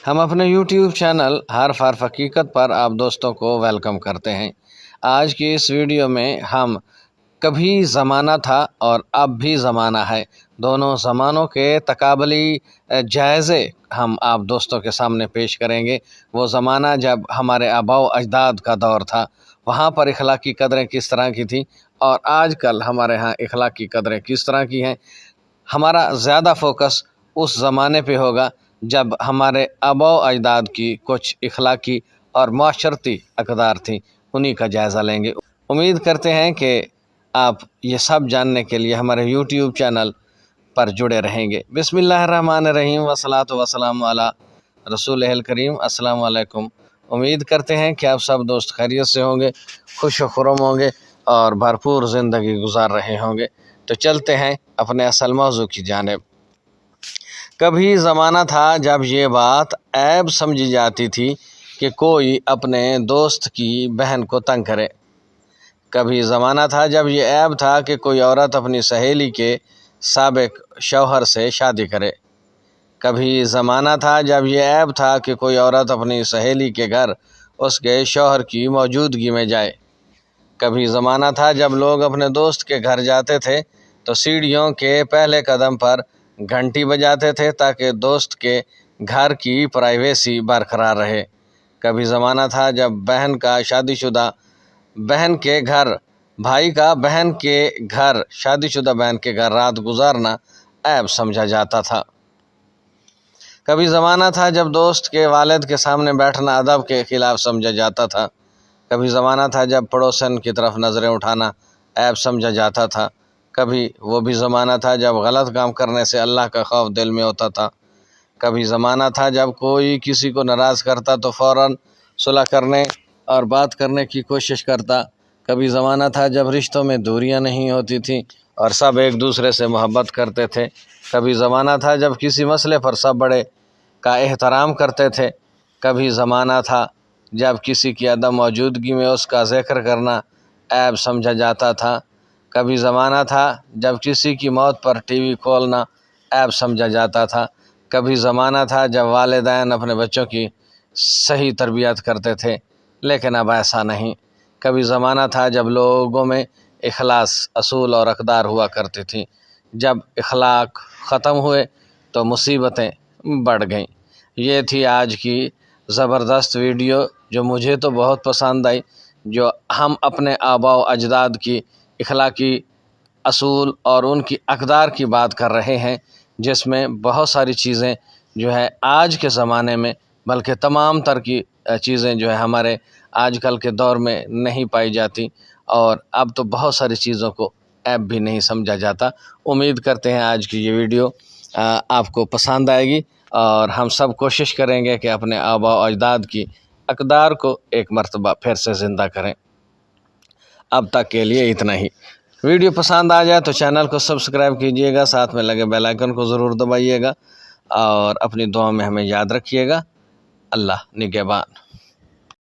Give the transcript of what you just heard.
हम अपने YouTube channel हर्फ हर्फ हकीकत पर आप दोस्तों को वेलकम करते हैं। आज की इस वीडियो में हम कभी ज़माना था और अब भी ज़माना है, दोनों ज़मानों के तकाबली जायज़े हम आप दोस्तों के सामने पेश करेंगे। वो ज़माना जब हमारे आबाओ अजदाद का दौर था, वहाँ पर इखलाकी कदरें किस तरह की थी और आजकल हमारे यहाँ इखलाकी कदरें किस तरह की हैं। हमारा ज़्यादा फोकस उस ज़माने पे होगा जब हमारे आबाओ अजदाद की कुछ इखलाकी और माशरती अक़दार थी, उन्हीं का जायज़ा लेंगे। उम्मीद करते हैं कि आप ये सब जानने के लिए हमारे YouTube चैनल पर जुड़े रहेंगे। बिस्मिल्लाहिर्रहमानिर्रहीम वस्सलातु वस्सलामु अला रसूलिल करीम। अस्सलाम वालेकुम। उम्मीद करते हैं कि आप सब दोस्त खैरियत से होंगे, खुश व खुर्रम होंगे और भरपूर ज़िंदगी गुजार रहे होंगे। तो चलते हैं अपने असल मौजू की जानिब। कभी ज़माना था जब ये बात ऐब समझी जाती थी कि कोई अपने दोस्त की बहन को तंग करे। कभी ज़माना था जब ये ऐब था कि कोई औरत अपनी सहेली के साबिक शौहर से शादी करे। कभी ज़माना था जब ये ऐब था कि कोई औरत अपनी सहेली के घर उसके शौहर की मौजूदगी में जाए। कभी ज़माना था जब लोग अपने दोस्त के घर जाते थे तो सीढ़ियों के पहले कदम पर घंटी बजाते थे ताकि दोस्त के घर की प्राइवेसी बरकरार रहे। कभी ज़माना था जब बहन का शादीशुदा बहन के घर भाई का बहन के घर शादीशुदा बहन के घर रात गुजारना ऐब समझा जाता था। कभी ज़माना था जब दोस्त के वालिद के सामने बैठना अदब के ख़िलाफ़ समझा जाता था। कभी ज़माना था जब पड़ोसन की तरफ नज़रें उठाना ऐब समझा जाता था। कभी वो भी ज़माना था जब गलत काम करने से अल्लाह का खौफ दिल में होता था। कभी ज़माना था जब कोई किसी को नाराज़ करता तो फ़ौरन सुलह करने और बात करने की कोशिश करता। कभी ज़माना था जब रिश्तों में दूरियां नहीं होती थीं और सब एक दूसरे से मोहब्बत करते थे। कभी ज़माना था जब किसी मसले पर सब बड़े का एहतराम करते थे। कभी ज़माना था जब किसी की अदम मौजूदगी में उसका ज़िक्र करना ऐब समझा जाता था। कभी ज़माना था जब किसी की मौत पर टीवी खोलना ऐब समझा जाता था। कभी ज़माना था जब वालिदैन अपने बच्चों की सही तरबियत करते थे, लेकिन अब ऐसा नहीं। कभी ज़माना था जब लोगों में इखलास, असूल और अक़दार हुआ करती थी। जब इखलाक ख़त्म हुए तो मुसीबतें बढ़ गईं। ये थी आज की ज़बरदस्त वीडियो जो मुझे तो बहुत पसंद आई, जो हम अपने आबाओ अजदाद की इखलाकी असूल और उनकी अक़दार की बात कर रहे हैं, जिसमें बहुत सारी चीज़ें जो है आज के ज़माने में, बल्कि तमाम तर की चीज़ें जो है हमारे आजकल के दौर में नहीं पाई जाती और अब तो बहुत सारी चीज़ों को ऐब भी नहीं समझा जाता। उम्मीद करते हैं आज की ये वीडियो आपको पसंद आएगी और हम सब कोशिश करेंगे कि अपने आबा व अजदाद की अक़दार को एक मर्तबा फिर से ज़िंदा करें। अब तक के लिए इतना ही। वीडियो पसंद आ जाए तो चैनल को सब्सक्राइब कीजिएगा, साथ में लगे बेल आइकन को ज़रूर दबाइएगा और अपनी दुआ में हमें याद रखिएगा। अल्लाह निगहबान।